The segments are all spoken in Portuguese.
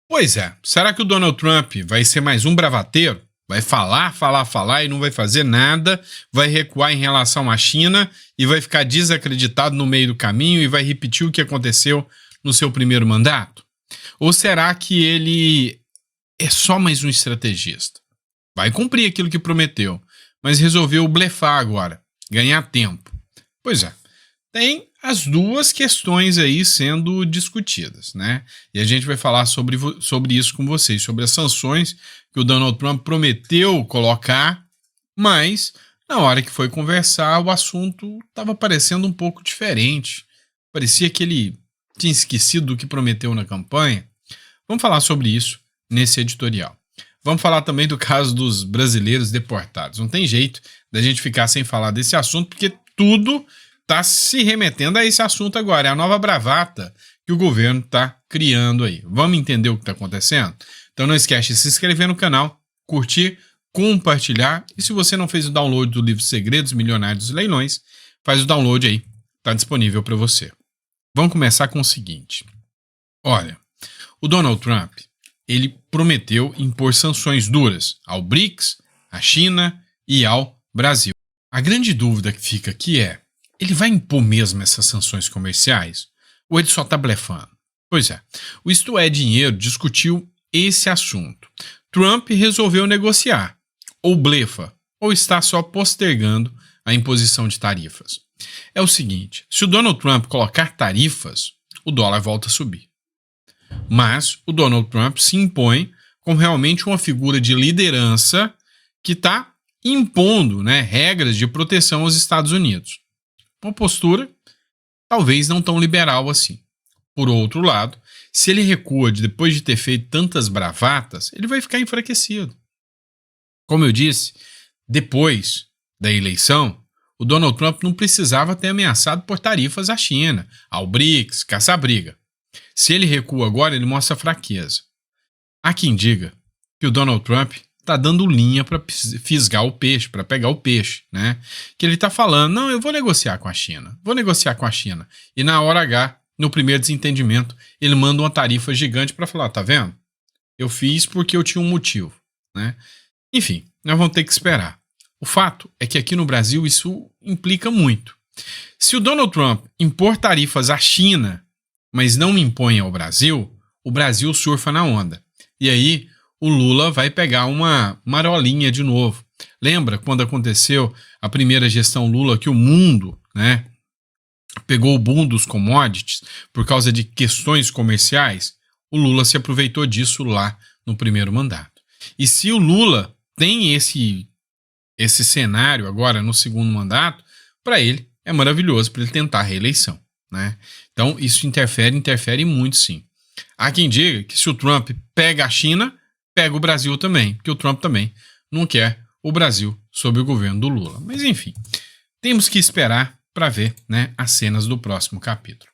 Pois é, será que o Donald Trump vai ser mais um bravateiro? Vai falar, falar, falar e não vai fazer nada, vai recuar em relação à China e vai ficar desacreditado no meio do caminho e vai repetir o que aconteceu no seu primeiro mandato? Ou será que ele é só mais um estrategista? Vai cumprir aquilo que prometeu, mas resolveu blefar agora, ganhar tempo. Pois é, tem as duas questões aí sendo discutidas, né? E a gente vai falar sobre isso com vocês, sobre as sanções que o Donald Trump prometeu colocar, mas na hora que foi conversar, o assunto estava parecendo um pouco diferente. Parecia que ele tinha esquecido do que prometeu na campanha. Vamos falar sobre isso nesse editorial. Vamos falar também do caso dos brasileiros deportados. Não tem jeito da gente ficar sem falar desse assunto, porque tudo está se remetendo a esse assunto agora. É a nova bravata que o governo está criando aí. Vamos entender o que está acontecendo? Então não esquece de se inscrever no canal, curtir, compartilhar. E se você não fez o download do livro Segredos Milionários dos Leilões, faz o download aí. Está disponível para você. Vamos começar com o seguinte. Olha, o Donald Trump, ele prometeu impor sanções duras ao BRICS, à China e ao Brasil. A grande dúvida que fica aqui é, ele vai impor mesmo essas sanções comerciais? Ou ele só está blefando? Pois é, o Isto é Dinheiro discutiu esse assunto. Trump resolveu negociar. Ou blefa, ou está só postergando a imposição de tarifas. É o seguinte, se o Donald Trump colocar tarifas, o dólar volta a subir. Mas o Donald Trump se impõe como realmente uma figura de liderança que está impondo, né, regras de proteção aos Estados Unidos. Uma postura talvez não tão liberal assim. Por outro lado, se ele recua depois de ter feito tantas bravatas, ele vai ficar enfraquecido. Como eu disse, depois da eleição, o Donald Trump não precisava ter ameaçado por tarifas à China, ao BRICS, caça-briga. Se ele recua agora, ele mostra fraqueza. Há quem diga que o Donald Trump está dando linha para fisgar o peixe, para pegar o peixe, né? Que ele está falando, não, eu vou negociar com a China, E na hora H, no primeiro desentendimento, ele manda uma tarifa gigante para falar, tá vendo? Eu fiz porque eu tinha um motivo, né? Enfim, nós vamos ter que esperar. O fato é que aqui no Brasil isso implica muito. Se o Donald Trump impor tarifas à China, mas não impõe ao Brasil, o Brasil surfa na onda. E aí o Lula vai pegar uma marolinha de novo. Lembra quando aconteceu a primeira gestão Lula que o mundo, né, pegou o boom dos commodities por causa de questões comerciais? O Lula se aproveitou disso lá no primeiro mandato. E se o Lula tem esse cenário agora no segundo mandato, para ele é maravilhoso para ele tentar a reeleição, né? Então isso interfere muito sim. Há quem diga que se o Trump pega a China, pega o Brasil também, porque o Trump também não quer o Brasil sob o governo do Lula. Mas enfim, temos que esperar para ver, né, as cenas do próximo capítulo.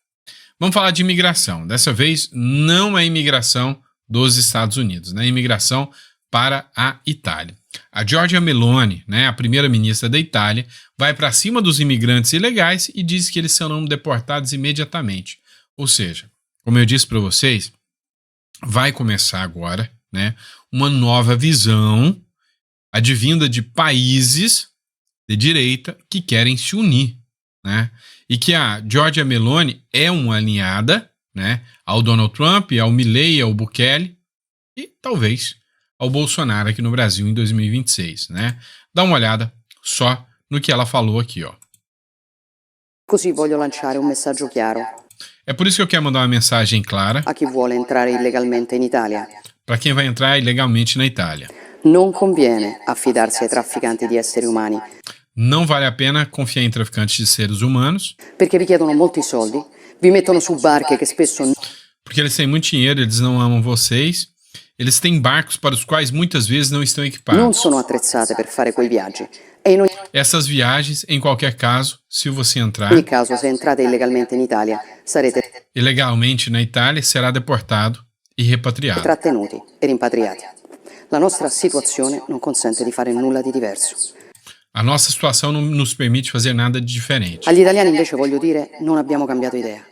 Vamos falar de imigração. Dessa vez não é imigração dos Estados Unidos, né? Imigração para a Itália. A Giorgia Meloni, né, a primeira-ministra da Itália, vai para cima dos imigrantes ilegais e diz que eles serão deportados imediatamente. Ou seja, como eu disse para vocês, vai começar agora, né, uma nova visão advinda de países de direita que querem se unir, né? E que a Giorgia Meloni é uma alinhada, né, ao Donald Trump, ao Milei, ao Bukele e talvez ao Bolsonaro aqui no Brasil em 2026, né? Dá uma olhada só no que ela falou aqui, ó. Così voglio lanciare un messaggio chiaro. É por isso que eu quero mandar uma mensagem clara a chi vuole entrare illegalmente in Italia. Para quem vai entrar ilegalmente na Itália. Non conviene affidarsi ai trafficanti di esseri umani. Não vale a pena confiar em traficantes de seres humanos. Perché vi chiedono molti soldi, vi mettono su barche che spesso... Porque eles têm muito dinheiro, eles não amam vocês. Eles têm barcos para os quais muitas vezes não estão equipados. Non sono attrezzate per fare quei viaggi. Essas viagens, em qualquer caso, se você entrar... In ogni caso, se entrate illegalmente in Italia, sarete... ilegalmente na Itália, será deportado e repatriado. Trattenuti e rimpatriati. La nostra situazione non consente di fare nulla di diverso. A nossa situação não nos permite fazer nada de diferente. Agli italiani invece voglio dire, non abbiamo cambiato idea.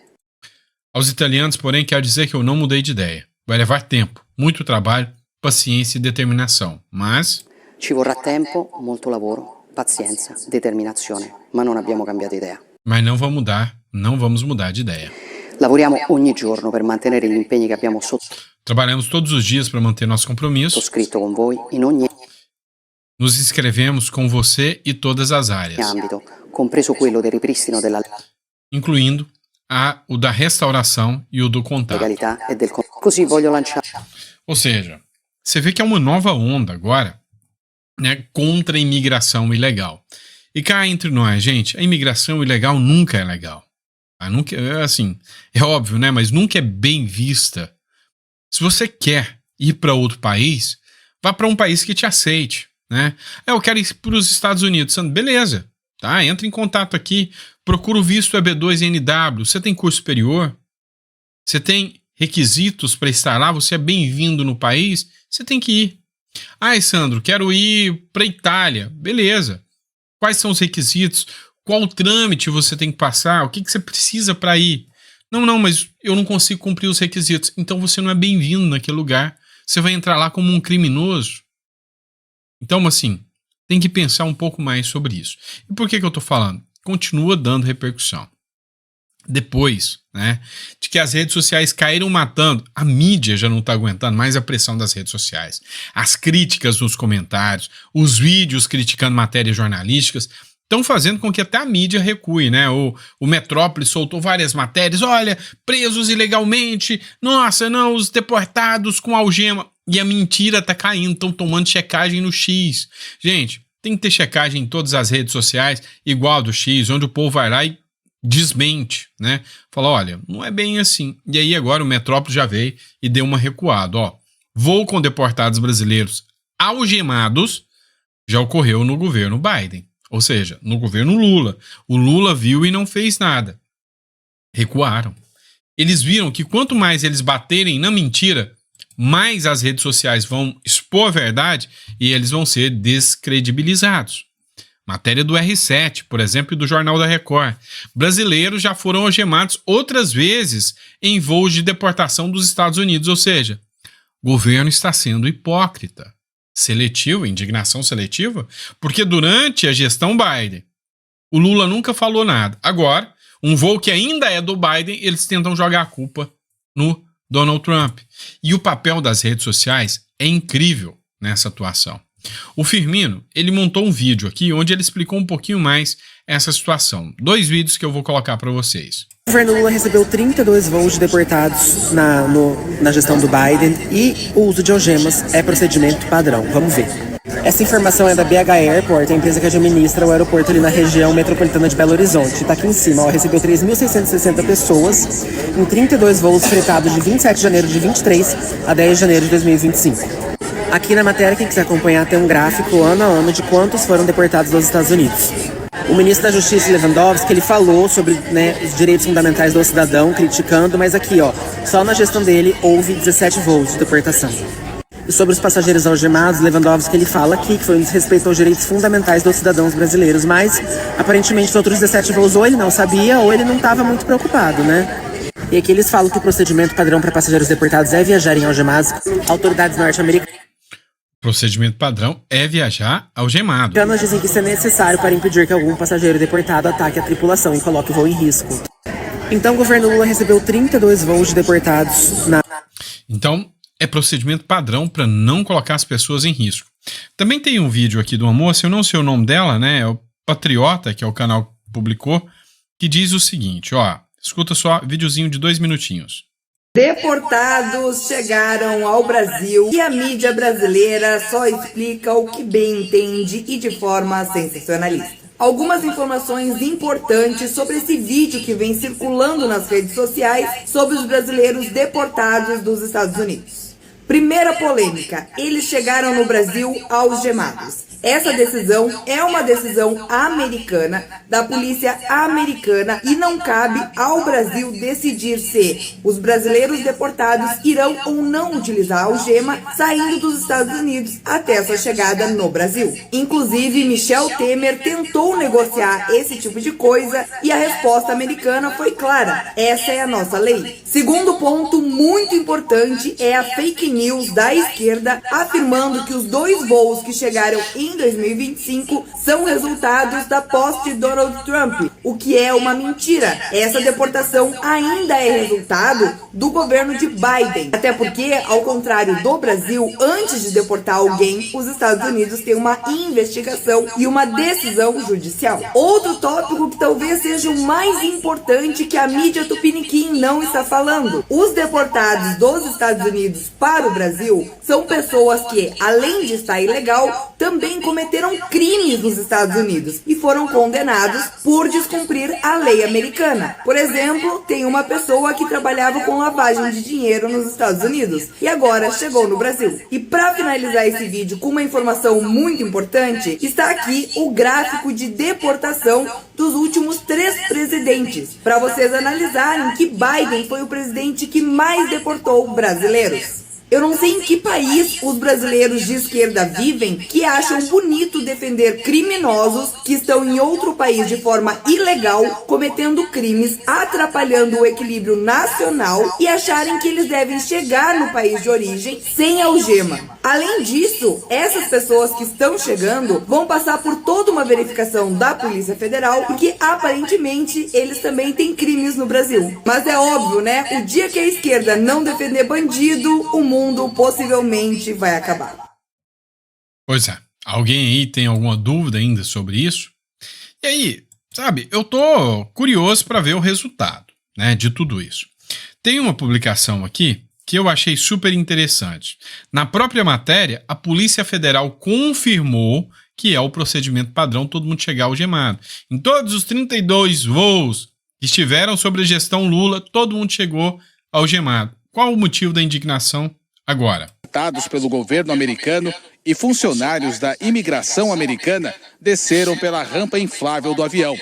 Aos italianos, porém, quero dizer que eu não mudei de ideia. Vai levar tempo, muito trabalho, paciência e determinação. Mas Ci vorrà tempo, molto lavoro, pazienza, determinazione, ma non abbiamo cambiato idea. não vamos mudar de ideia. Lavoriamo ogni giorno per mantenere gli impegni che abbiamo Trabalhamos todos os dias para manter nosso compromisso. sottoscritto con voi in ogni Nos inscrevemos com você e todas as áreas, ambito, compreso quello del ripristino della incluindo o da restauração e o do contato. legalità e del così voglio lanciare Ou seja, você vê que é uma nova onda agora, né, contra a imigração ilegal. E cá entre nós, gente, a imigração ilegal nunca é legal. Nunca, assim, é óbvio, né? Mas nunca é bem vista. Se você quer ir para outro país, vá para um país que te aceite, né? Eu quero ir para os Estados Unidos. Beleza, tá? Entra em contato aqui, procura o visto EB2NW. Você tem curso superior? Você tem requisitos para estar lá? Você é bem-vindo no país? Você tem que ir. Sandro, quero ir para Itália. Beleza. Quais são os requisitos? Qual trâmite você tem que passar? O que você precisa para ir? Não, mas eu não consigo cumprir os requisitos. Então você não é bem-vindo naquele lugar. Você vai entrar lá como um criminoso. Então, assim, tem que pensar um pouco mais sobre isso. E por que eu tô falando? Continua dando repercussão. Depois, né, de que as redes sociais caíram matando, a mídia já não tá aguentando mais a pressão das redes sociais. As críticas nos comentários, os vídeos criticando matérias jornalísticas, estão fazendo com que até a mídia recue, né? O Metrópole soltou várias matérias, olha, presos ilegalmente, nossa, não, os deportados com algema. E a mentira tá caindo, estão tomando checagem no X. Gente, tem que ter checagem em todas as redes sociais, igual do X, onde o povo vai lá e desmente, né? Fala, olha, não é bem assim. E aí agora o Metrópole já veio e deu uma recuada, ó. Voo com deportados brasileiros algemados já ocorreu no governo Biden. Ou seja, no governo Lula. O Lula viu e não fez nada. Recuaram. Eles viram que quanto mais eles baterem na mentira, mais as redes sociais vão expor a verdade e eles vão ser descredibilizados. Matéria do R7, por exemplo, e do Jornal da Record. Brasileiros já foram algemados outras vezes em voos de deportação dos Estados Unidos. Ou seja, o governo está sendo hipócrita. Seletivo, indignação seletiva, porque durante a gestão Biden, o Lula nunca falou nada. Agora, um voo que ainda é do Biden, eles tentam jogar a culpa no Donald Trump. E o papel das redes sociais é incrível nessa atuação. O Firmino, ele montou um vídeo aqui onde ele explicou um pouquinho mais essa situação. 2 vídeos que eu vou colocar para vocês. O governo Lula recebeu 32 voos de deportados na gestão do Biden e o uso de algemas é procedimento padrão. Vamos ver. Essa informação é da BH Airport, a empresa que administra o aeroporto ali na região metropolitana de Belo Horizonte. Está aqui em cima, ó, recebeu 3.660 pessoas em 32 voos fretados de 27 de janeiro de 23 a 10 de janeiro de 2025. Aqui na matéria, quem quiser acompanhar, tem um gráfico ano a ano de quantos foram deportados dos Estados Unidos. O ministro da Justiça, Lewandowski, ele falou sobre, né, os direitos fundamentais do cidadão, criticando, mas aqui, ó, só na gestão dele houve 17 voos de deportação. E sobre os passageiros algemados, Lewandowski, ele fala aqui que foi um desrespeito aos direitos fundamentais dos cidadãos brasileiros, mas aparentemente os outros 17 voos ou ele não sabia ou ele não estava muito preocupado, né? E aqui eles falam que o procedimento padrão para passageiros deportados é viajarem algemados. Autoridades norte-americanas Procedimento padrão é viajar algemado. dizem que isso é necessário para impedir que algum passageiro deportado ataque a tripulação e coloque o voo em risco. Então o governo Lula recebeu 32 voos de deportados na... Então, é procedimento padrão para não colocar as pessoas em risco. Também tem um vídeo aqui de uma moça, eu não sei o nome dela, né? É o Patriota, que é o canal que publicou, que diz o seguinte, ó. Escuta só, videozinho de 2 minutinhos. Deportados chegaram ao Brasil e a mídia brasileira só explica o que bem entende e de forma sensacionalista. Algumas informações importantes sobre esse vídeo que vem circulando nas redes sociais sobre os brasileiros deportados dos Estados Unidos. Primeira polêmica, eles chegaram no Brasil algemados. Essa decisão é uma decisão americana, da polícia americana, e não cabe ao Brasil decidir se os brasileiros deportados irão ou não utilizar a algema saindo dos Estados Unidos até sua chegada no Brasil. Inclusive, Michel Temer tentou negociar esse tipo de coisa e a resposta americana foi clara: essa é a nossa lei. Segundo ponto muito importante é a fake news da esquerda afirmando que os 2 voos que chegaram em 2025 são resultados da posse de Donald Trump, o que é uma mentira. Essa deportação ainda é resultado do governo de Biden. Até porque, ao contrário do Brasil, antes de deportar alguém, os Estados Unidos têm uma investigação e uma decisão judicial. Outro tópico que talvez seja o mais importante que a mídia tupiniquim não está falando. Os deportados dos Estados Unidos para o Brasil são pessoas que, além de estar ilegal, também cometeram crimes nos Estados Unidos e foram condenados por descumprir a lei americana. Por exemplo, tem uma pessoa que trabalhava com lavagem de dinheiro nos Estados Unidos e agora chegou no Brasil. E para finalizar esse vídeo com uma informação muito importante, está aqui o gráfico de deportação dos últimos 3 presidentes, para vocês analisarem que Biden foi o presidente que mais deportou brasileiros. Eu não sei em que país os brasileiros de esquerda vivem que acham bonito defender criminosos que estão em outro país de forma ilegal, cometendo crimes, atrapalhando o equilíbrio nacional e acharem que eles devem chegar no país de origem sem algema. Além disso, essas pessoas que estão chegando vão passar por toda uma verificação da Polícia Federal, porque aparentemente eles também têm crimes no Brasil. Mas é óbvio, né? O dia que a esquerda não defender bandido, o mundo possivelmente vai acabar. Pois é. Alguém aí tem alguma dúvida ainda sobre isso? E aí, sabe, eu tô curioso para ver o resultado, né, de tudo isso. Tem uma publicação aqui que eu achei super interessante. Na própria matéria, a Polícia Federal confirmou que é o procedimento padrão todo mundo chegar algemado. Em todos os 32 voos que estiveram sob a gestão Lula, todo mundo chegou algemado. Qual o motivo da indignação agora? Pelo governo americano e funcionários da imigração americana desceram pela rampa inflável do avião.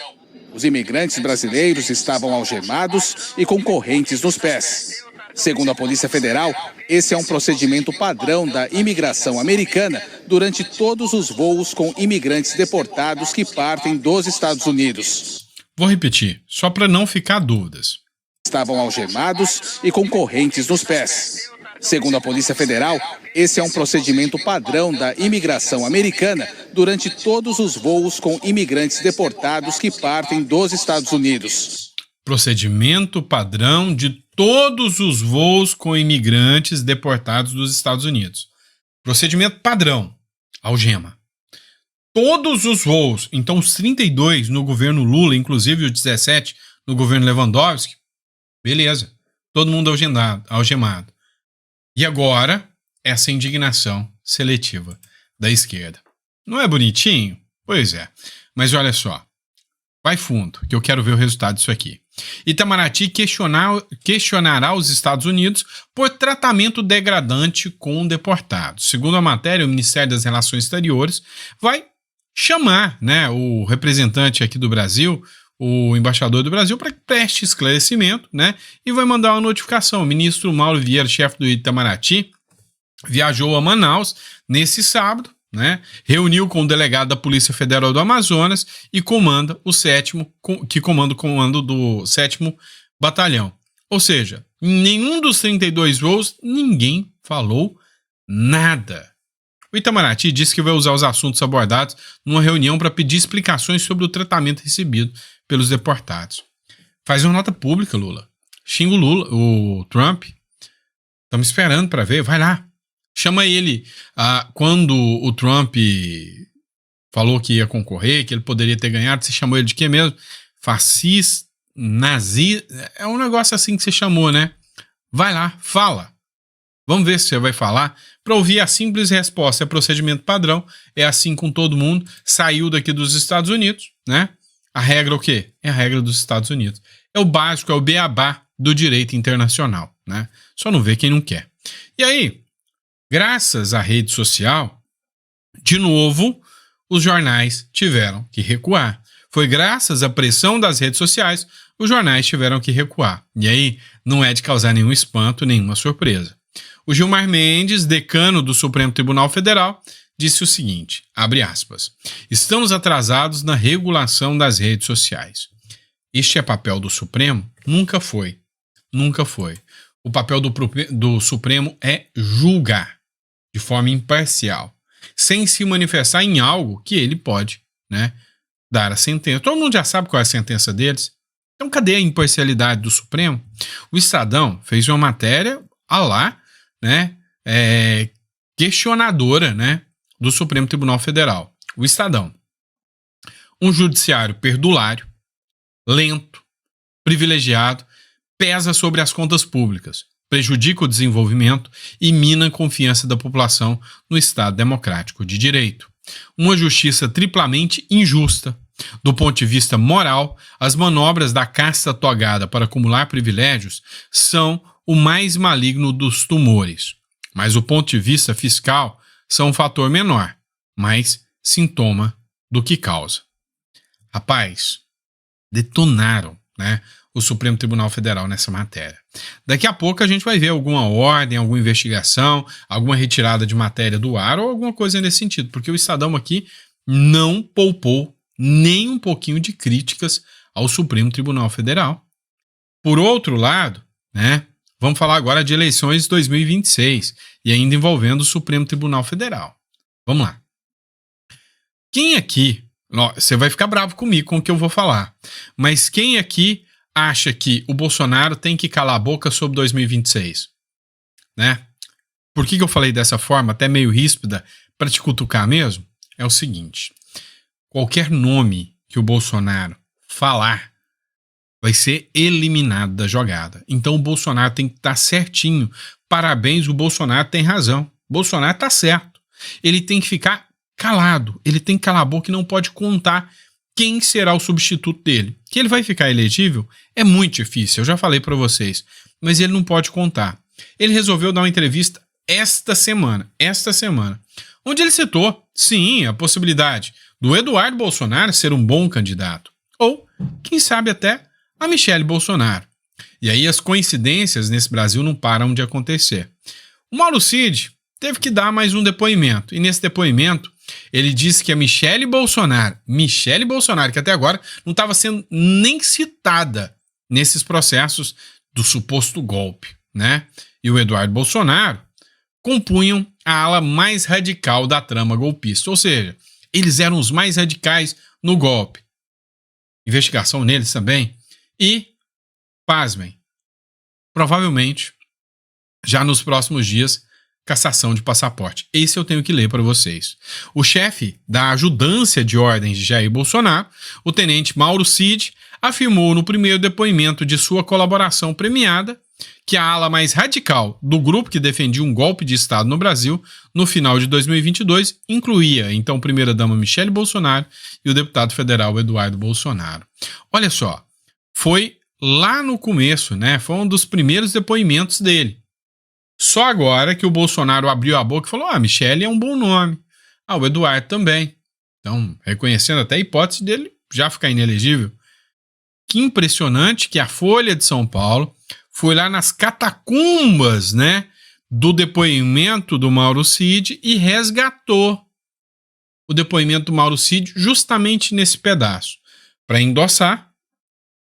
Os imigrantes brasileiros estavam algemados e com correntes nos pés. Segundo a Polícia Federal, esse é um procedimento padrão da imigração americana durante todos os voos com imigrantes deportados que partem dos Estados Unidos. Vou repetir, só para não ficar dúvidas. Estavam algemados e com correntes nos pés. Segundo a Polícia Federal, esse é um procedimento padrão da imigração americana durante todos os voos com imigrantes deportados que partem dos Estados Unidos. Procedimento padrão de todos os voos com imigrantes deportados dos Estados Unidos. Procedimento padrão, algema. Todos os voos, então os 32 no governo Lula, inclusive os 17 no governo Lewandowski, beleza, todo mundo algemado. E agora, essa indignação seletiva da esquerda. Não é bonitinho? Pois é. Mas olha só, vai fundo, que eu quero ver o resultado disso aqui. Itamaraty questionará os Estados Unidos por tratamento degradante com deportados. Segundo a matéria, o Ministério das Relações Exteriores vai chamar, né, o representante aqui do Brasil, o embaixador do Brasil, para que preste esclarecimento, né, e vai mandar uma notificação. O ministro Mauro Vieira, chefe do Itamaraty, viajou a Manaus nesse sábado, né, reuniu com o delegado da Polícia Federal do Amazonas e comanda o 7º, que comanda o comando do 7º Batalhão. Ou seja, em nenhum dos 32 voos, ninguém falou nada. O Itamaraty disse que vai usar os assuntos abordados numa reunião para pedir explicações sobre o tratamento recebido pelos deportados. Faz uma nota pública, Lula. Xinga o Lula, o Trump. Estamos esperando para ver, vai lá. Chama ele, quando o Trump falou que ia concorrer, que ele poderia ter ganhado, você chamou ele de quê mesmo? Fascista, nazi, é um negócio assim que você chamou, né? Vai lá, fala. Vamos ver se você vai falar. Para ouvir a simples resposta, é procedimento padrão, é assim com todo mundo, saiu daqui dos Estados Unidos, né? A regra é o quê? É a regra dos Estados Unidos. É o básico, é o beabá do direito internacional, né? Só não vê quem não quer. E aí, graças à rede social, de novo, os jornais tiveram que recuar. Foi graças à pressão das redes sociais, os jornais tiveram que recuar. E aí, não é de causar nenhum espanto, nenhuma surpresa. O Gilmar Mendes, decano do Supremo Tribunal Federal, disse o seguinte, abre aspas, estamos atrasados na regulação das redes sociais. Este é papel do Supremo? Nunca foi. Nunca foi. O papel do Supremo é julgar de forma imparcial, sem se manifestar em algo que ele pode, né, dar a sentença. Todo mundo já sabe qual é a sentença deles. Então, cadê a imparcialidade do Supremo? O Estadão fez uma matéria né, questionadora, né, do Supremo Tribunal Federal. O Estadão. Um judiciário perdulário, lento, privilegiado, pesa sobre as contas públicas, prejudica o desenvolvimento e mina a confiança da população no Estado democrático de direito. Uma justiça triplamente injusta. Do ponto de vista moral, as manobras da casta togada para acumular privilégios são o mais maligno dos tumores. Mas do ponto de vista fiscal, são um fator menor, mas sintoma do que causa. Rapaz, detonaram, né, o Supremo Tribunal Federal nessa matéria. Daqui a pouco a gente vai ver alguma ordem, alguma investigação, alguma retirada de matéria do ar ou alguma coisa nesse sentido, porque o Estadão aqui não poupou nem um pouquinho de críticas ao Supremo Tribunal Federal. Por outro lado, né, vamos falar agora de eleições de 2026 e ainda envolvendo o Supremo Tribunal Federal. Vamos lá. Quem aqui, você vai ficar bravo comigo com o que eu vou falar, mas quem aqui acha que o Bolsonaro tem que calar a boca sobre 2026? Né? Por que eu falei dessa forma, até meio ríspida, para te cutucar mesmo? É o seguinte, qualquer nome que o Bolsonaro falar vai ser eliminado da jogada. Então o Bolsonaro tem que estar certinho. Parabéns, o Bolsonaro tem razão. O Bolsonaro está certo. Ele tem que ficar calado. Ele tem que calar a boca e não pode contar quem será o substituto dele. Que ele vai ficar elegível é muito difícil, eu já falei para vocês. Mas ele não pode contar. Ele resolveu dar uma entrevista esta semana, onde ele citou, sim, a possibilidade do Eduardo Bolsonaro ser um bom candidato. Ou, quem sabe até, a Michelle Bolsonaro. E aí as coincidências nesse Brasil não param de acontecer. O Mauro Cid teve que dar mais um depoimento. E nesse depoimento, ele disse que a Michelle Bolsonaro, que até agora não estava sendo nem citada nesses processos do suposto golpe, né? E o Eduardo Bolsonaro compunham a ala mais radical da trama golpista. Ou seja, eles eram os mais radicais no golpe. Investigação neles também. E, pasmem, provavelmente, já nos próximos dias, cassação de passaporte. Esse eu tenho que ler para vocês. O chefe da ajudância de ordens de Jair Bolsonaro, o tenente Mauro Cid, afirmou no primeiro depoimento de sua colaboração premiada que a ala mais radical do grupo que defendia um golpe de Estado no Brasil no final de 2022 incluía a então primeira-dama Michelle Bolsonaro e o deputado federal Eduardo Bolsonaro. Olha só, foi lá no começo, né? Foi um dos primeiros depoimentos dele. Só agora que o Bolsonaro abriu a boca e falou: ah, Michelle é um bom nome. Ah, o Eduardo também. Então, reconhecendo até a hipótese dele já ficar inelegível. Que impressionante que a Folha de São Paulo foi lá nas catacumbas, né, do depoimento do Mauro Cid e resgatou o depoimento do Mauro Cid justamente nesse pedaço, para endossar,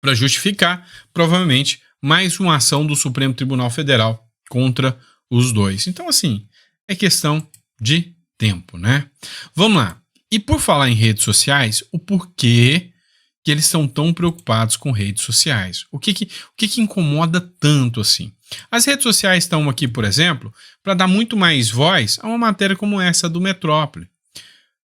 para justificar, provavelmente, mais uma ação do Supremo Tribunal Federal contra os dois. Então, assim, é questão de tempo, né? Vamos lá. E por falar em redes sociais, o porquê que eles estão tão preocupados com redes sociais? O que incomoda tanto assim? As redes sociais estão aqui, por exemplo, para dar muito mais voz a uma matéria como essa do Metrópole.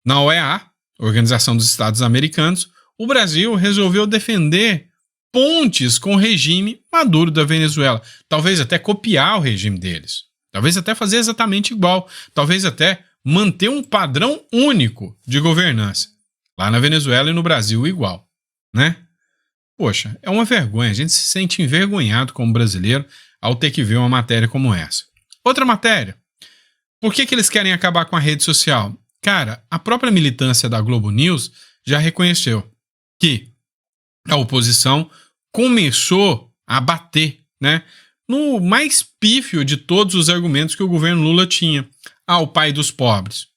Na OEA, Organização dos Estados Americanos, o Brasil resolveu defender pontes com o regime Maduro da Venezuela. Talvez até copiar o regime deles. Talvez até fazer exatamente igual. Talvez até manter um padrão único de governança. Lá na Venezuela e no Brasil igual, né? Poxa, é uma vergonha. A gente se sente envergonhado como brasileiro ao ter que ver uma matéria como essa. Outra matéria. Por que eles querem acabar com a rede social? Cara, a própria militância da Globo News já reconheceu que a oposição começou a bater, né, no mais pífio de todos os argumentos que o governo Lula tinha. O pai dos pobres.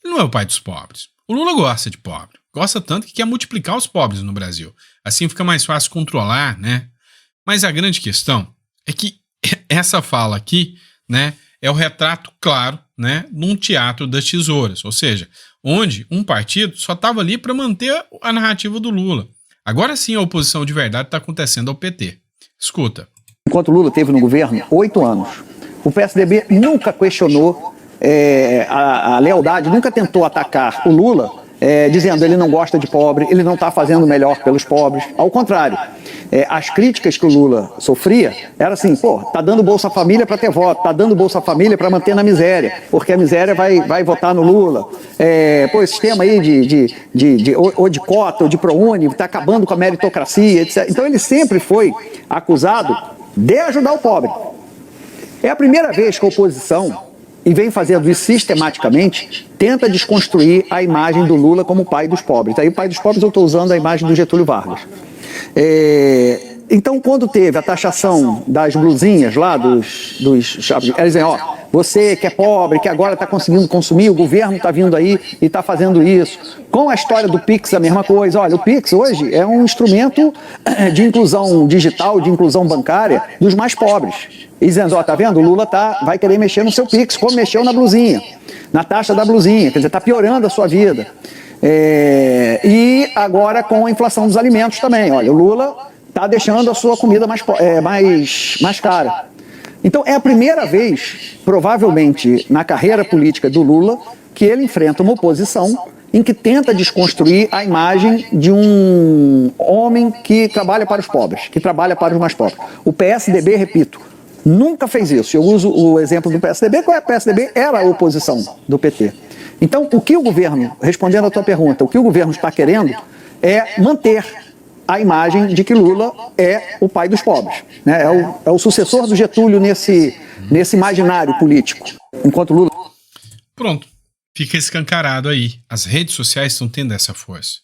Ele não é o pai dos pobres. O Lula gosta de pobre. Gosta tanto que quer multiplicar os pobres no Brasil. Assim fica mais fácil controlar, né? Mas a grande questão é que essa fala aqui, né, é o retrato claro, né, num teatro das tesouras. Ou seja, onde um partido só estava ali para manter a narrativa do Lula. Agora sim a oposição de verdade está acontecendo ao PT. Escuta. Enquanto Lula esteve no governo, 8 anos, o PSDB nunca questionou a lealdade, nunca tentou atacar o Lula, dizendo ele não gosta de pobre, ele não está fazendo melhor pelos pobres. Ao contrário, as críticas que o Lula sofria era assim, tá dando Bolsa Família para ter voto, tá dando Bolsa Família para manter na miséria, porque a miséria vai votar no Lula. Esse sistema aí ou de cota ou de ProUni está acabando com a meritocracia, etc. Então ele sempre foi acusado de ajudar o pobre. É a primeira vez que a oposição, e vem fazendo isso sistematicamente, tenta desconstruir a imagem do Lula como pai dos pobres. Aí o pai dos pobres eu estou usando a imagem do Getúlio Vargas. Então, quando teve a taxação das blusinhas lá, eles dizem, você que é pobre, que agora está conseguindo consumir, o governo está vindo aí e está fazendo isso. Com a história do Pix, a mesma coisa. Olha, o Pix hoje é um instrumento de inclusão digital, de inclusão bancária dos mais pobres. E dizendo, tá vendo? O Lula vai querer mexer no seu Pix, como mexeu na blusinha, na taxa da blusinha, quer dizer, está piorando a sua vida. E agora com a inflação dos alimentos também. Olha, o Lula está deixando a sua comida mais cara. Então é a primeira vez, provavelmente, na carreira política do Lula, que ele enfrenta uma oposição em que tenta desconstruir a imagem de um homem que trabalha para os pobres, que trabalha para os mais pobres. O PSDB, repito, nunca fez isso. Eu uso o exemplo do PSDB, porque o PSDB era a oposição do PT. Então, o que o governo, respondendo à tua pergunta, o que o governo está querendo é manter a imagem de que Lula é o pai dos pobres, né? É o sucessor do Getúlio nesse imaginário político. Enquanto Lula... Pronto, fica escancarado aí. As redes sociais estão tendo essa força.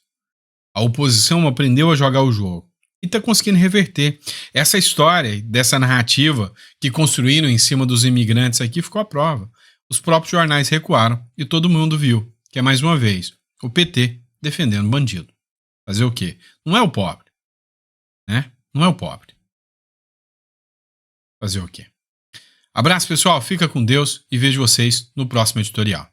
A oposição aprendeu a jogar o jogo e está conseguindo reverter. Essa história dessa narrativa que construíram em cima dos imigrantes aqui ficou à prova. Os próprios jornais recuaram e todo mundo viu que é mais uma vez o PT defendendo bandido. Fazer o quê? Não é o pobre, né? Não é o pobre. Fazer o quê? Abraço, pessoal. Fica com Deus e vejo vocês no próximo editorial.